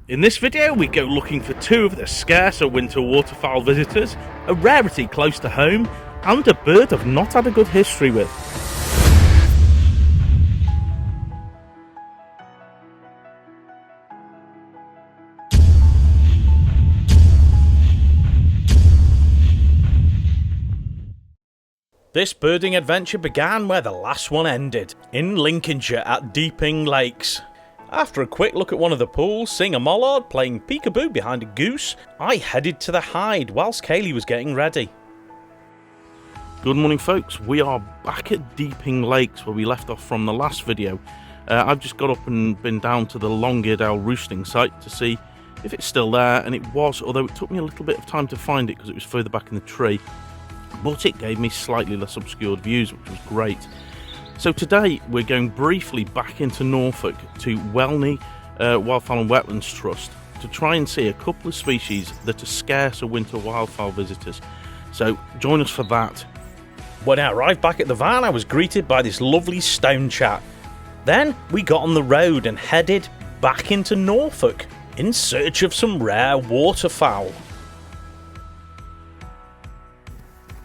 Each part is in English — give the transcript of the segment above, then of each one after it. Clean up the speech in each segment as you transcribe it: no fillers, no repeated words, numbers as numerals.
In this video we go looking for two of the scarcer winter waterfowl visitors, a rarity close to home and a bird I've not had a good history with. This birding adventure began where the last one ended, in Lincolnshire at Deeping Lakes. After a quick look at one of the pools, seeing a mallard playing peekaboo behind a goose, I headed to the hide whilst Kaylee was getting ready. Good morning folks, we are back at Deeping Lakes where we left off from the last video. I've just got up and been down to the long-eared owl roosting site to see if it's still there, and it was, although it took me a little bit of time to find it because it was further back in the tree. But it gave me slightly less obscured views, which was great. So today we're going briefly back into Norfolk to Welney Wildfowl and Wetlands Trust to try and see a couple of species that are scarce of winter wildfowl visitors. So join us for that. When I arrived back at the van, I was greeted by this lovely stone chat. Then we got on the road and headed back into Norfolk in search of some rare waterfowl.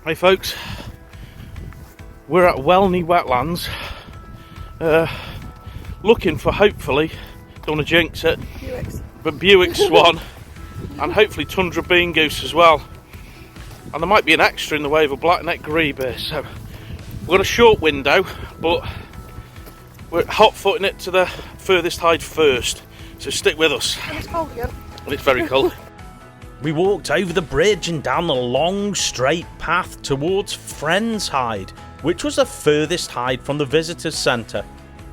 Hey folks, we're at Welney Wetlands, looking for, hopefully, don't want to jinx it, but Bewick swan and hopefully tundra bean goose as well. And there might be an extra in the way of a black-necked grebe here, so we've got a short window, but we're hot-footing it to the furthest hide first, so stick with us. And it's cold again. And it's very cold. We walked over the bridge and down the long straight path towards Friends Hide, which was the furthest hide from the visitors centre.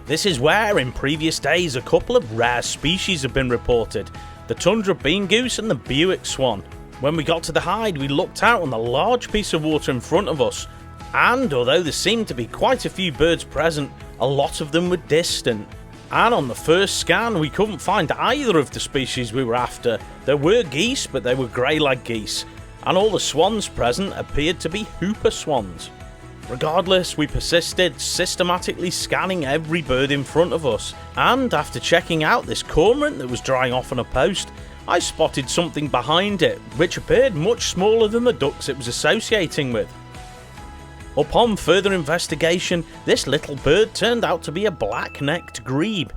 This is where in previous days a couple of rare species have been reported, the tundra bean goose and the Bewick swan. When we got to the hide we looked out on the large piece of water in front of us, and although there seemed to be quite a few birds present, a lot of them were distant. And on the first scan we couldn't find either of the species we were after. There were geese, but they were grey-leg geese, and all the swans present appeared to be hooper swans. Regardless, we persisted, systematically scanning every bird in front of us, and after checking out this cormorant that was drying off on a post, I spotted something behind it, which appeared much smaller than the ducks it was associating with. Upon further investigation, this little bird turned out to be a black-necked grebe.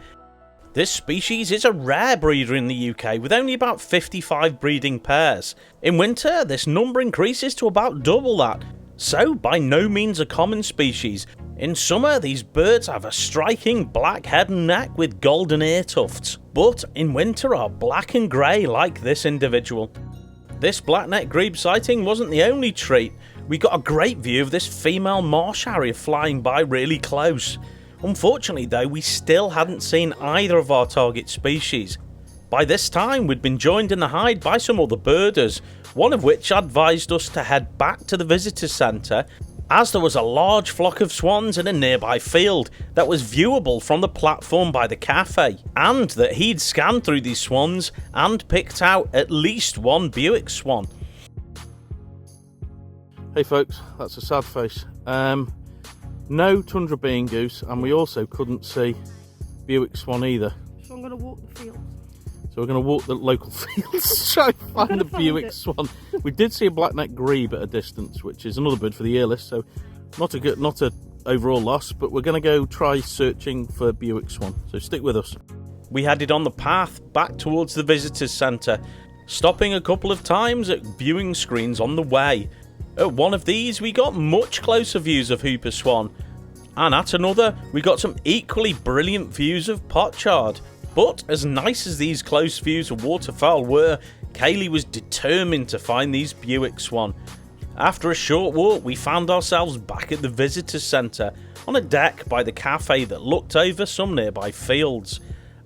This species is a rare breeder in the UK with only about 55 breeding pairs. In winter, this number increases to about double that, so by no means a common species. In summer, these birds have a striking black head and neck with golden ear tufts, but in winter are black and grey like this individual. This black-necked grebe sighting wasn't the only treat. We got a great view of this female marsh harrier flying by really close. Unfortunately though, we still hadn't seen either of our target species. By this time we'd been joined in the hide by some other birders, one of which advised us to head back to the visitors centre as there was a large flock of swans in a nearby field that was viewable from the platform by the cafe, and that he'd scanned through these swans and picked out at least one Bewick swan. Hey folks, that's a sad face. No tundra bean goose, and we also couldn't see Bewick swan either. So I'm going to walk the fields. So we're going to walk the local fields to try and find the Bewick swan. We did see a black-necked grebe at a distance, which is another bird for the ear list, so not a overall loss, but we're going to go try searching for Bewick swan. So stick with us. We headed on the path back towards the visitors centre, stopping a couple of times at viewing screens on the way. At one of these we got much closer views of hooper swan, and at another we got some equally brilliant views of pochard. But as nice as these close views of waterfowl were, Kaylee was determined to find these Bewick swan. After a short walk we found ourselves back at the visitors centre on a deck by the cafe that looked over some nearby fields.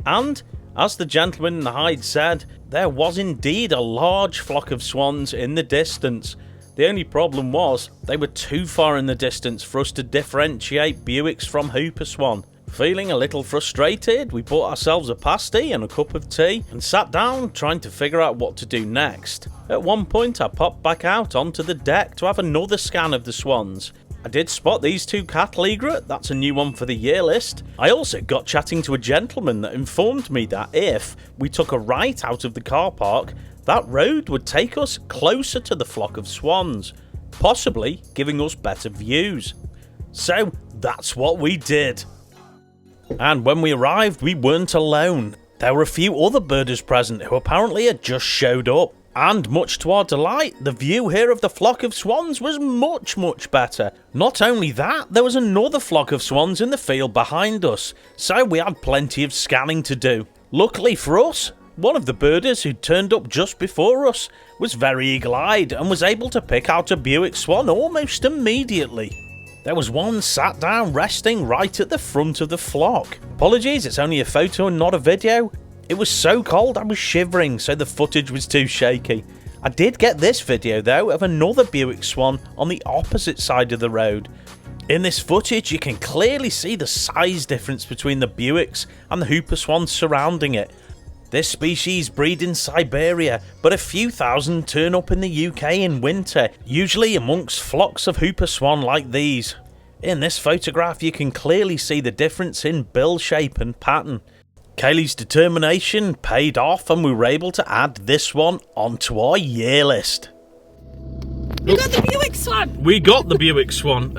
And, as the gentleman in the hide said, there was indeed a large flock of swans in the distance. The only problem was, they were too far in the distance for us to differentiate Bewicks from hooper swan. Feeling a little frustrated, we bought ourselves a pasty and a cup of tea and sat down trying to figure out what to do next. At one point I popped back out onto the deck to have another scan of the swans, I did spot these two cattle egret, that's a new one for the year list. I also got chatting to a gentleman that informed me that if we took a right out of the car park, that road would take us closer to the flock of swans, possibly giving us better views. So that's what we did. And when we arrived, we weren't alone. There were a few other birders present who apparently had just showed up. And much to our delight, the view here of the flock of swans was much better. Not only that, there was another flock of swans in the field behind us, so we had plenty of scanning to do. Luckily for us, one of the birders who turned up just before us was very eagle-eyed and was able to pick out a Bewick swan almost immediately. There was one sat down resting right at the front of the flock. Apologies, it's only a photo and not a video. It was so cold I was shivering, so the footage was too shaky. I did get this video though of another Bewick swan on the opposite side of the road. In this footage you can clearly see the size difference between the Bewicks and the hooper swans surrounding it. This species breed in Siberia, but a few thousand turn up in the UK in winter, usually amongst flocks of hooper swan like these. In this photograph you can clearly see the difference in bill shape and pattern. Kaylee's determination paid off and we were able to add this one onto our year list. We got the Bewick swan! We got the Bewick swan.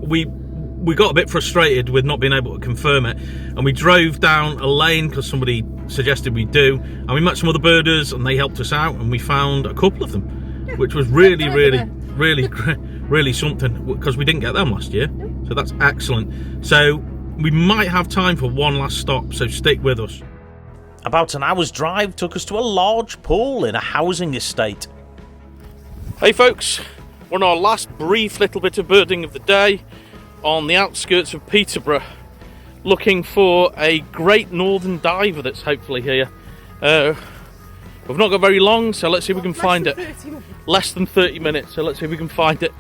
We got a bit frustrated with not being able to confirm it, and we drove down a lane because somebody suggested we do, and we met some other birders and they helped us out and we found a couple of them, which was really something, because we didn't get them last year. So that's excellent. So we might have time for one last stop, so stick with us. About an hour's drive took us to a large pool in a housing estate. Hey folks, we're on our last brief little bit of birding of the day on the outskirts of Peterborough, looking for a great northern diver that's hopefully here. We've not got very long, so let's see if we can find it. Less than 30 minutes, so let's see if we can find it.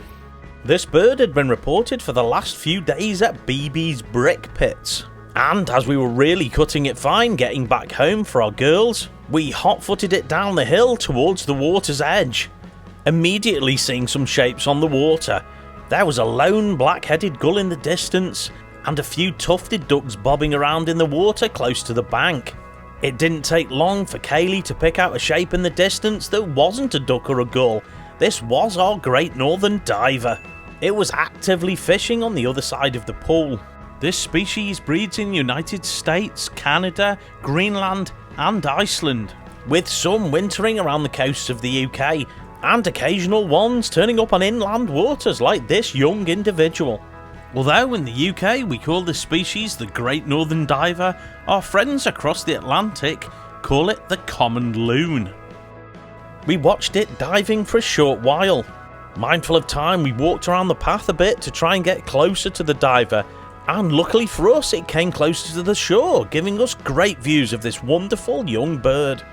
This bird had been reported for the last few days at BB's brick pits. And as we were really cutting it fine getting back home for our girls, we hot-footed it down the hill towards the water's edge. Immediately seeing some shapes on the water. There was a lone black-headed gull in the distance, and a few tufted ducks bobbing around in the water close to the bank. It didn't take long for Kaylee to pick out a shape in the distance that wasn't a duck or a gull. This was our great northern diver. It was actively fishing on the other side of the pool. This species breeds in the United States, Canada, Greenland and Iceland, with some wintering around the coasts of the UK, and occasional ones turning up on inland waters like this young individual. Although in the UK we call this species the Great Northern Diver, our friends across the Atlantic call it the common loon. We watched it diving for a short while. Mindful of time, we walked around the path a bit to try and get closer to the diver, and luckily for us it came closer to the shore, giving us great views of this wonderful young bird.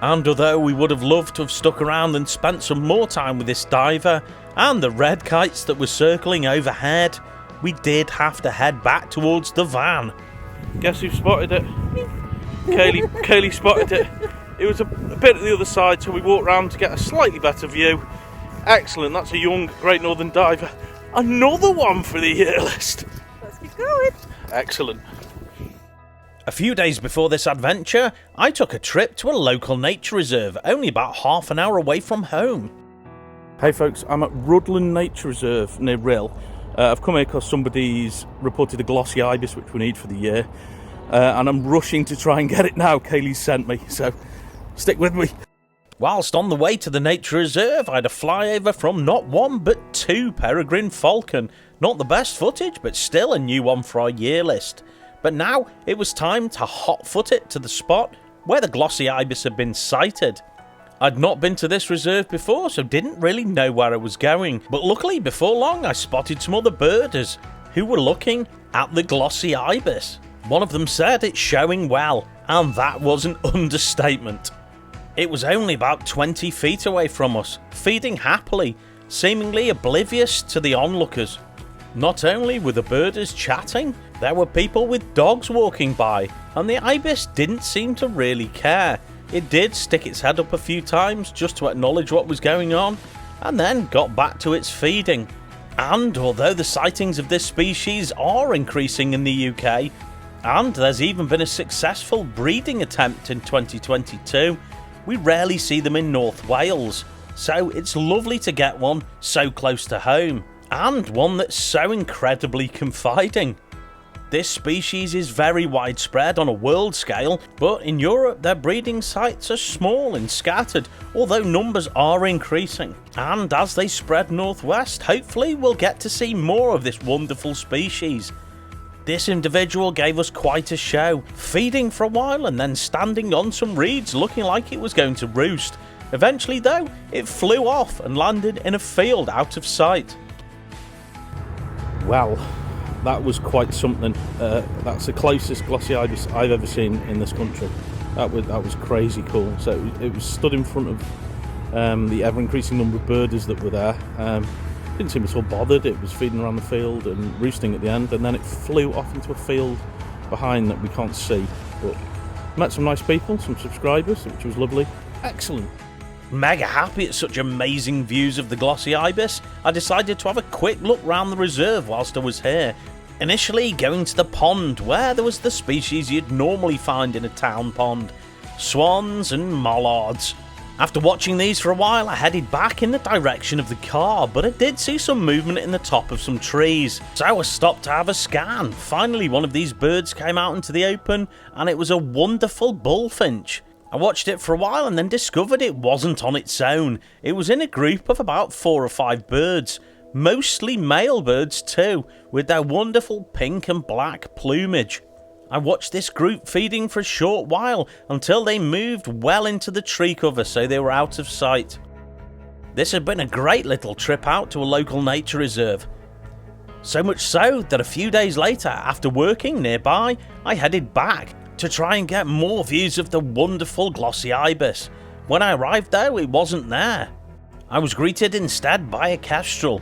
And although we would have loved to have stuck around and spent some more time with this diver and the red kites that were circling overhead, we did have to head back towards the van. Guess who spotted it? Kaylee spotted it. It was a bit at the other side, so we walked round to get a slightly better view. Excellent, that's a young Great Northern Diver. Another one for the year list. Let's keep going. Excellent. A few days before this adventure, I took a trip to a local nature reserve only about half an hour away from home. Hey folks, I'm at Rudland Nature Reserve near Rill. I've come here because somebody's reported a Glossy Ibis which we need for the year. And I'm rushing to try and get it now. Kaylee's sent me, so stick with me. Whilst on the way to the nature reserve, I had a flyover from not one but two peregrine falcon. Not the best footage, but still a new one for our year list. But now it was time to hot-foot it to the spot where the Glossy Ibis had been sighted. I'd not been to this reserve before, so didn't really know where I was going, but luckily before long I spotted some other birders who were looking at the Glossy Ibis. One of them said it's showing well, and that was an understatement. It was only about 20 feet away from us, feeding happily, seemingly oblivious to the onlookers. Not only were the birders chatting, there were people with dogs walking by, and the ibis didn't seem to really care. It did stick its head up a few times just to acknowledge what was going on, and then got back to its feeding. And although the sightings of this species are increasing in the UK, and there's even been a successful breeding attempt in 2022, we rarely see them in North Wales, so it's lovely to get one so close to home, and one that's so incredibly confiding. This species is very widespread on a world scale, but in Europe their breeding sites are small and scattered, although numbers are increasing. And as they spread northwest, hopefully we'll get to see more of this wonderful species. This individual gave us quite a show, feeding for a while and then standing on some reeds looking like it was going to roost. Eventually though, it flew off and landed in a field out of sight. Well, that was quite something. That's the closest Glossy Ibis I've ever seen in this country. That was crazy cool. So it was stood in front of the ever-increasing number of birders that were there. Didn't seem at all bothered. It was feeding around the field and roosting at the end, and then it flew off into a field behind that we can't see. But met some nice people, some subscribers, which was lovely. Excellent. Mega happy at such amazing views of the Glossy Ibis, I decided to have a quick look round the reserve whilst I was here. Initially going to the pond where there was the species you'd normally find in a town pond, swans and mallards. After watching these for a while, I headed back in the direction of the car, but I did see some movement in the top of some trees, so I stopped to have a scan. Finally one of these birds came out into the open, and it was a wonderful bullfinch. I watched it for a while and then discovered it wasn't on its own. It was in a group of about 4 or 5 birds, mostly male birds too, with their wonderful pink and black plumage. I watched this group feeding for a short while until they moved well into the tree cover, so they were out of sight. This had been a great little trip out to a local nature reserve. So much so that a few days later, after working nearby, I headed back to try and get more views of the wonderful Glossy Ibis. When I arrived though, it wasn't there. I was greeted instead by a kestrel,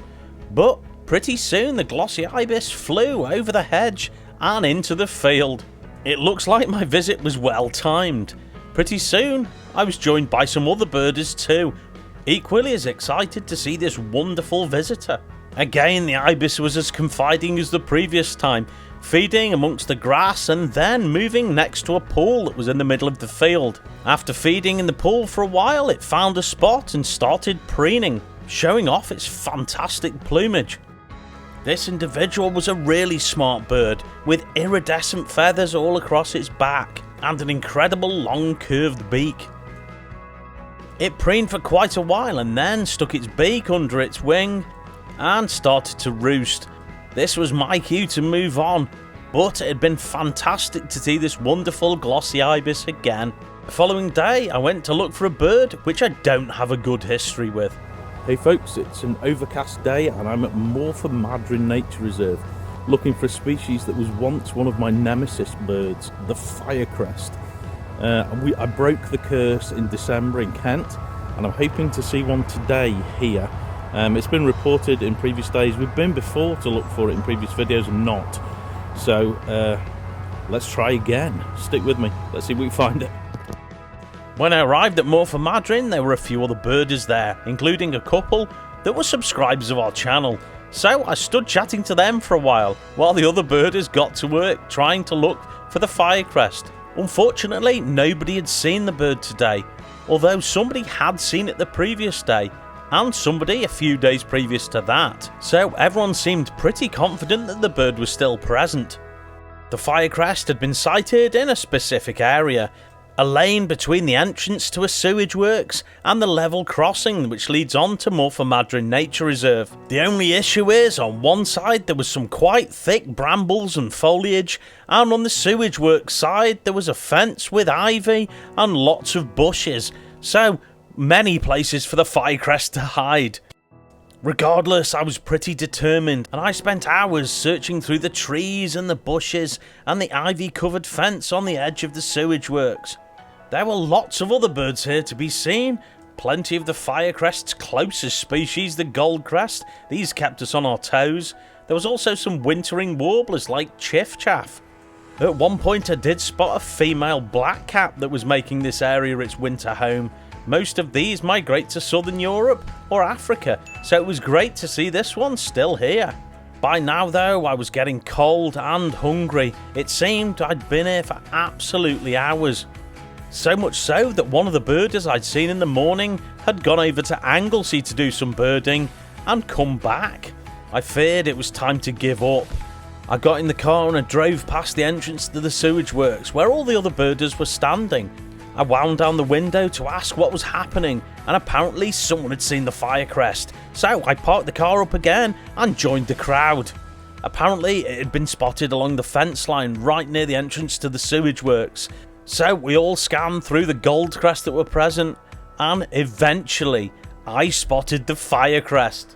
but pretty soon the Glossy Ibis flew over the hedge and into the field. It looks like my visit was well timed. Pretty soon I was joined by some other birders too, equally as excited to see this wonderful visitor. Again, the ibis was as confiding as the previous time, feeding amongst the grass and then moving next to a pool that was in the middle of the field. After feeding in the pool for a while, it found a spot and started preening, showing off its fantastic plumage. This individual was a really smart bird, with iridescent feathers all across its back, and an incredible long curved beak. It preened for quite a while and then stuck its beak under its wing and started to roost. This was my cue to move on, but it had been fantastic to see this wonderful Glossy Ibis again. The following day I went to look for a bird which I don't have a good history with. Hey folks, it's an overcast day and I'm at Madryn Nature Reserve looking for a species that was once one of my nemesis birds, the firecrest. I broke the curse in December in Kent and I'm hoping to see one today here. It's been reported in previous days. We've been before to look for it in previous videos and not. So let's try again. Stick with me. Let's see if we can find it. When I arrived at Madryn, there were a few other birders there, including a couple that were subscribers of our channel. So I stood chatting to them for a while the other birders got to work trying to look for the firecrest. Unfortunately, nobody had seen the bird today, although somebody had seen it the previous day, and somebody a few days previous to that, so everyone seemed pretty confident that the bird was still present. The firecrest had been sighted in a specific area, a lane between the entrance to a sewage works and the level crossing which leads on to Madryn Nature Reserve. The only issue is, on one side there was some quite thick brambles and foliage, and on the sewage works side there was a fence with ivy and lots of bushes, so many places for the firecrest to hide. Regardless, I was pretty determined, and I spent hours searching through the trees and the bushes and the ivy-covered fence on the edge of the sewage works. There were lots of other birds here to be seen, plenty of the firecrest's closest species, the goldcrest. These kept us on our toes. There was also some wintering warblers like chiffchaff. At one point I did spot a female blackcap that was making this area its winter home. Most of these migrate to southern Europe or Africa, so it was great to see this one still here. By now though, I was getting cold and hungry. It seemed I'd been here for absolutely hours. So much so that one of the birders I'd seen in the morning had gone over to Anglesey to do some birding and come back. I feared it was time to give up. I got in the car and I drove past the entrance to the sewage works where all the other birders were standing. I wound down the window to ask what was happening, and apparently someone had seen the firecrest, so I parked the car up again and joined the crowd. Apparently it had been spotted along the fence line right near the entrance to the sewage works, so we all scanned through the gold crest that were present, and eventually I spotted the firecrest.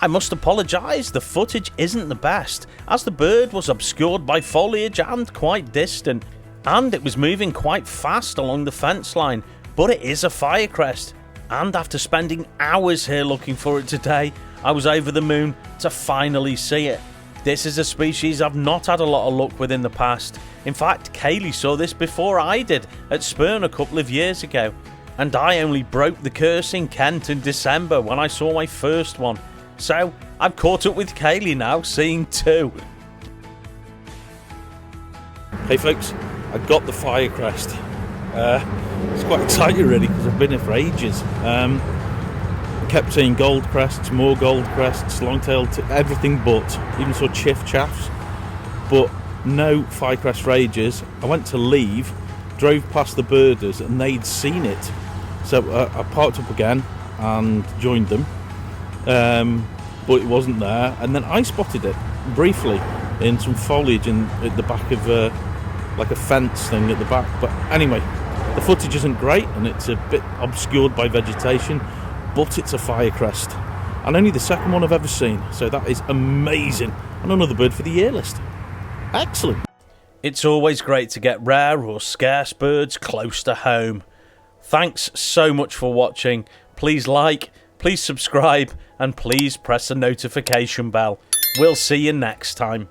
I must apologise, the footage isn't the best, as the bird was obscured by foliage and quite distant, and it was moving quite fast along the fence line, but it is a firecrest, and after spending hours here looking for it today, I was over the moon to finally see it. This is a species I've not had a lot of luck with in the past. In fact, Kaylee saw this before I did at Spurn a couple of years ago, and I only broke the curse in Kent in December when I saw my first one. So I've caught up with Kaylee now, seeing two. Hey folks, I got the firecrest. It's quite exciting really because I've been here for ages. Kept seeing gold crests, more gold crests, long-tailed, everything but. Even saw chaffs, but no firecrest for ages. I went to leave, drove past the birders and they'd seen it. So I parked up again and joined them. But it wasn't there, and then I spotted it briefly in some foliage at the back of like a fence thing at the back. But anyway, the footage isn't great and it's a bit obscured by vegetation, but it's a firecrest and only the second one I've ever seen, so that is amazing, and another bird for the year list. Excellent. It's always great to get rare or scarce birds close to home. Thanks so much for watching. Please like, please subscribe, and please press the notification bell. We'll see you next time.